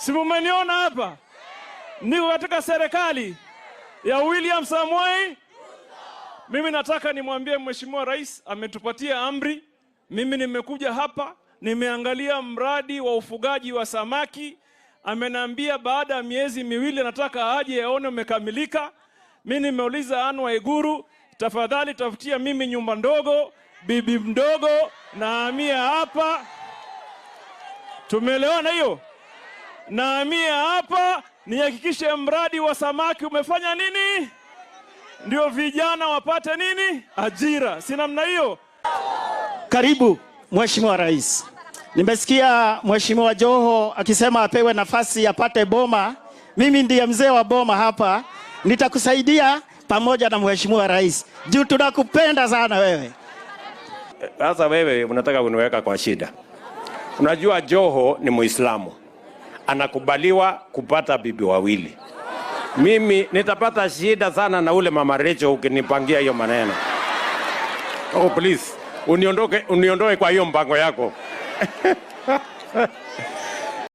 Si mmeniona hapa? Niko katika serikali ya William Samoei. Mimi nataka nimwambie Mheshimiwa Rais ametupatia amri. Mimi nimekuja hapa, nimeangalia mradi wa ufugaji wa samaki. Ameniambia baada ya miezi miwili nataka aje aone umekamilika. Mimi nimeuliza Anne Waiguru, tafadhali tafutia mimi nyumba ndogo, bibi mdogo na hamia hapa. Tumeelewana hiyo? Na hamia hapa nihakikishe mradi wa samaki umefanya nini? Ndio vijana wapate nini? Ajira. Si namna hiyo? Karibu Mheshimiwa Rais. Nimesikia Mheshimiwa Joho akisema apewe nafasi apate boma. Mimi ndiye mzee wa boma hapa. Nitakusaidia pamoja na Mheshimiwa Rais. Juu tunakupenda sana wewe. Sasa wewe unataka kuniweka kwa shida. Unajua Joho ni Muislamu. Anakubaliwa kupata bibi wawili. Mimi nitapata shida sana na ule Mama Recho ukinipangia hiyo maneno. Oh please, uniondoe kwa hiyo mpango yako.